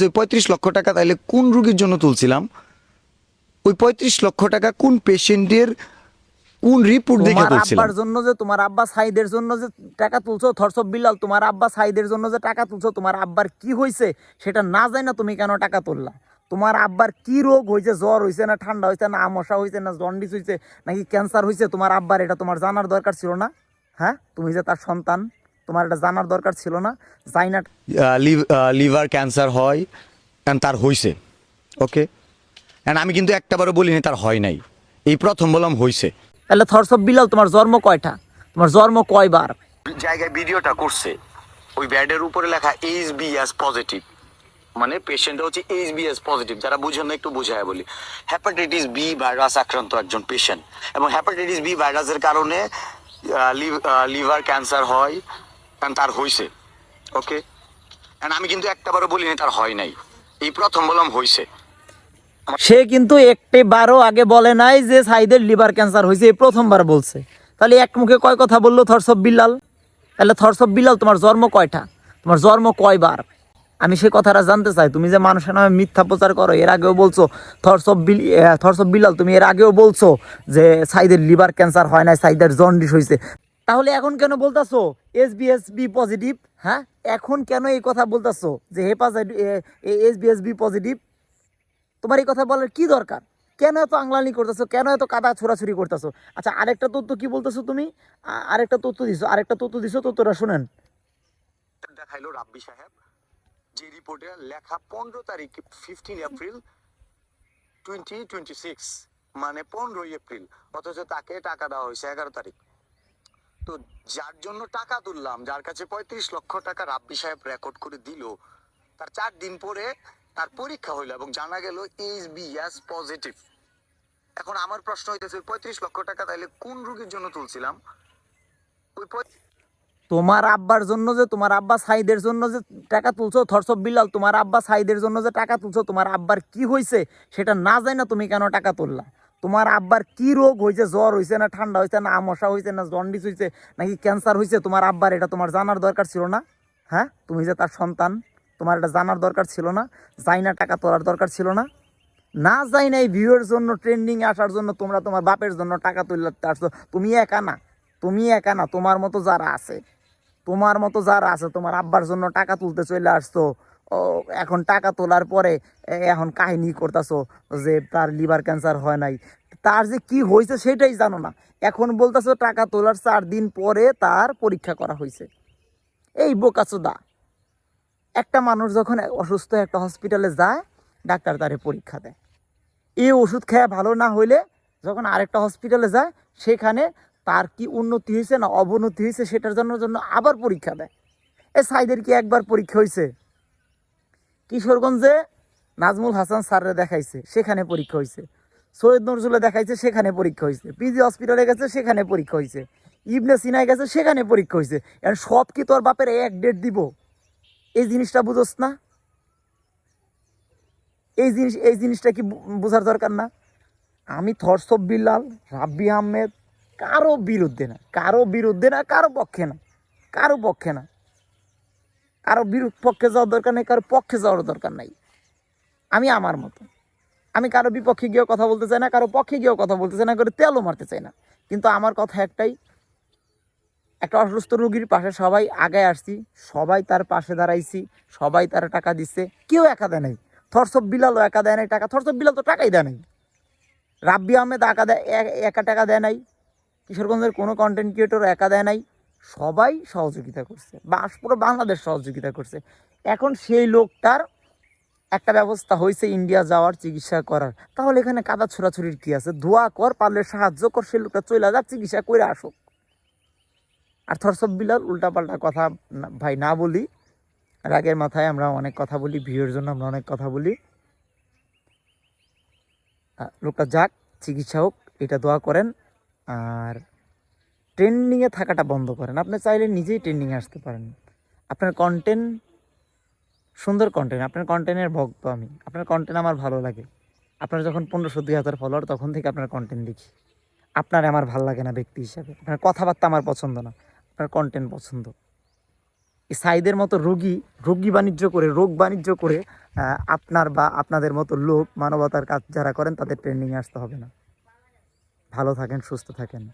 ওই ৩৫ লক্ষ টাকা তাইলে কোন রোগীর জন্য তুলছিলাম? ওই ৩৫ লক্ষ টাকা কোন পেশেন্টের কোন রিপোর্ট দেখে তোমার তুলছিলাম? আব্বার জন্য যে তোমার আব্বা সাইদের জন্য যে টাকা তুলছো থরসব বিল্লাল, তোমার আব্বা সাইদের জন্য যে টাকা তুলছো, তোমার আব্বার কি হয়েছে সেটা না যায় না তুমি কেন টাকা তুললা? তোমার আব্বার কি রোগ হয়েছে, জ্বর হয়েছে না ঠান্ডা হয়েছে না আমশা হয়েছে না জন্ডিস হয়েছে নাকি ক্যান্সার হয়েছে, তোমার আব্বার এটা তোমার জানার দরকার ছিল না? হ্যাঁ, তুমি যে তার সন্তান, তোমার এটা জানার দরকার ছিল না? যাই না লিভার ক্যান্সার হয় অ্যান্ড তার হইছে, ওকে, অ্যান্ড আমি কিন্তু একটাবারও বলিনি তার হয় নাই, এই প্রথম বললাম হইছে। তাহলে থরসব বিল্লাল তোমার জন্ম কয়টা, তোমার জন্ম কয়বার? জায়গায় ভিডিওটা করছে, ওই ব্যাডের উপরে লেখা এইচবিএস পজিটিভ, মানে পেশেন্টটা হচ্ছে এইচবিএস পজিটিভ। যারা বুঝেন না একটু বুঝায় বলি, হ্যাপাটাইটিস বি ভাইরাস আক্রান্ত একজন পেশেন্ট, এবং হ্যাপাটাইটিস বি ভাইরাসের কারণে লিভার ক্যান্সার হয় কারণ তার হইছে, ওকে, এন্ড আমি কিন্তু একটাবারও বলিনি তার হয় নাই, এই প্রথম বললাম হইছে। সে কিন্তু একটি বারও আগে বলে নাই যে সাইদের লিভার ক্যান্সার হয়েছে, এই প্রথমবার বলছে। তাহলে এক মুখে কয় কথা বললো থরসব বিল্লাল? তাহলে থরসব বিল্লাল তোমার জন্ম কয়টা, তোমার জন্ম কয়বার? আমি সে কথাটা জানতে চাই। তুমি যে মানুষের নামে মিথ্যা প্রচার করো, এর আগেও বলছো থরসব বিল্লাল, তুমি এর আগেও বলছো যে সাইদের লিভার ক্যান্সার হয় না, সাইদের জন্ডিস হয়েছে। তাহলে এখন কেন বলতাছো এসবিএসবি পজিটিভ? হ্যাঁ, এখন কেন এই কথা বলতাছো যে এসবিএসবি পজিটিভ? তোমার এই কথা বলার কি দরকার? কেন এত আংলানি করতেছো, কেন এত কাদা ছোড়াছুরি করতেছো? আচ্ছা, আরেকটা তথ্য কি বলতেছো তুমি? আরেকটা তথ্য দিছো, তথ্যটা শুনেন। দেখাইলো রাব্বি সাহেব, যে রিপোর্টে লেখা 15 তারিখ 15 এপ্রিল 2026, মানে 15 এপ্রিল, অথচ তাকে টাকা দেওয়া হয়েছে 11 তারিখ। তো যার জন্য টাকা তুললাম, যার কাছে 35 লক্ষ টাকা রাব্বি সাহেব রেকর্ড করে দিল, তার 4 দিন পরে তার পরীক্ষা হইলো এবং জানা গেল এইচবিএস পজিটিভ। এখন আমার প্রশ্ন হইতেছে 35 লক্ষ টাকা তাইলে কোন রোগীর জন্য তুলছিলাম? ওই তোমার আব্বার জন্য যে তোমার আব্বা সাইদের জন্য যে টাকা তুলছো থরসব বিল্লাল, তোমার আব্বা সাইদের জন্য যে টাকা তুলছো, তোমার আব্বার কি হয়েছে সেটা না যায় না তুমি কেন টাকা তুললা? তোমার আব্বার কি রোগ হয়েছে, জ্বর হয়েছে না ঠান্ডা হয়েছে না আমশা হয়েছে না জন্ডিস হয়েছে নাকি ক্যান্সার হয়েছে, তোমার আব্বার এটা তোমার জানার দরকার ছিল না? হ্যাঁ, তুমি যে তার সন্তান, তোমার এটা জানার দরকার ছিল না? যাই না টাকা তোলার দরকার ছিল না? না যাই না এই ভিউয়ের জন্য, ট্রেন্ডিং আসার জন্য তোমরা তোমার বাপের জন্য টাকা তুলতে আসছো। তুমি একা না, তুমি একা না, তোমার মতো যারা আছে, তোমার মতো যারা আছে, তোমার আব্বার জন্য টাকা তুলতে চলে আসছো। ও, এখন টাকা তোলার পরে এখন কাহিনী করতেছো যে তার লিভার ক্যান্সার হয় নাই, তার যে কি হয়েছে সেটাই জানো না। এখন বলতেছো টাকা তোলার 4 দিন পরে তার পরীক্ষা করা হয়েছে। এই বোকাচোদা, একটা মানুষ যখন অসুস্থ একটা হসপিটালে যায়, ডাক্তার তারে পরীক্ষা দেয়। এই ওষুধ খেয়ে ভালো না হইলে যখন আরেকটা হসপিটালে যায়, সেখানে তার কি উন্নতি হয়েছে না অবনতি হয়েছে সেটার জন্য আবার পরীক্ষা দেয়। এ সাইদের কি একবার পরীক্ষা হয়েছে? কিশোরগঞ্জে নাজমুল হাসান স্যাররে দেখাইছে, সেখানে পরীক্ষা হয়েছে। সৈয়দ নজরুলে দেখাইছে, সেখানে পরীক্ষা হয়েছে। পিজি হসপিটালে গেছে, সেখানে পরীক্ষা হয়েছে। ইবনে সিনায় গেছে, সেখানে পরীক্ষা হয়েছে। এখন সব কি তোর বাপের এক ডেট দিব? এই জিনিসটা বুঝোস না? এই জিনিসটা কি বোঝার দরকার না? আমি থরসব বিল্লাল, রাব্বি আহমেদ কারো বিরুদ্ধে না, কারো বিরুদ্ধে না, কারো পক্ষে না, কারো পক্ষে না, কারো পক্ষে যাওয়ার দরকার নেই, কারো পক্ষে যাওয়ার দরকার নাই। আমি আমার মতো, আমি কারো বিপক্ষে গিয়েও কথা বলতে চাই না, কারো পক্ষে গিয়েও কথা বলতে চাই না, করে তেলও মারতে চাই না। কিন্তু আমার কথা একটাই, একটা অসুস্থ রোগীর পাশে সবাই আগে আসছি, সবাই তার পাশে দাঁড়াইছি, সবাই তার টাকা দিচ্ছে, কেউ একা দেয় নাই। থরসব বিল্লালও একা দেয় নাই টাকা, থরসব বিল্লাল তো টাকাই দেয় নাই। রাব্বি আহমেদ একা টাকা দেয় নাই, কিশোরগঞ্জের কোনো কন্টেন্ট ক্রিয়েটর একা দেয় নাই, সবাই সহযোগিতা করছে, পুরো বাংলাদেশ সহযোগিতা করছে। এখন সেই লোকটার একটা ব্যবস্থা হয়েছে ইন্ডিয়া যাওয়ার, চিকিৎসা করার, তাহলে এখানে কাদা ছোড়াছুরির কি আছে? দোয়া কর, পারলে সাহায্য কর, সেই লোকটা চলে যাক, চিকিৎসা করে আসুক। আর থরসব বিল্লাল উল্টাপাল্টা কথা ভাই না বলি, রাগের মাথায় আমরা অনেক কথা বলি, ভিউয়ের জন্য আমরা অনেক কথা বলি। লোকটা যাক, চিকিৎসা হোক, এটা দোয়া করেন। আর ট্রেন্ডিংয়ে থাকাটা বন্ধ করেন। আপনি চাইলে নিজেই ট্রেন্ডিংয়ে আসতে পারেন। আপনার কন্টেন্ট সুন্দর কন্টেন্ট, আপনার কন্টেন্টের ভক্ত আমি, আপনার কন্টেন্ট আমার ভালো লাগে। আপনার যখন 1500-2000 ফলোয়ার, তখন থেকে আপনার কন্টেন্ট দেখি। আপনার আমার ভালো লাগে না ব্যক্তি হিসাবে, আপনার কথাবার্তা আমার পছন্দ না, আপনার কন্টেন্ট পছন্দ। এই সাইদের মতো রোগী বাণিজ্য করে, রোগ বাণিজ্য করে আপনার বা আপনাদের মতো লোক মানবতার কাজ যারা করেন তাদের ট্রেন্ডিংয়ে আসতে হবে না। ভালো থাকেন, সুস্থ থাকেন।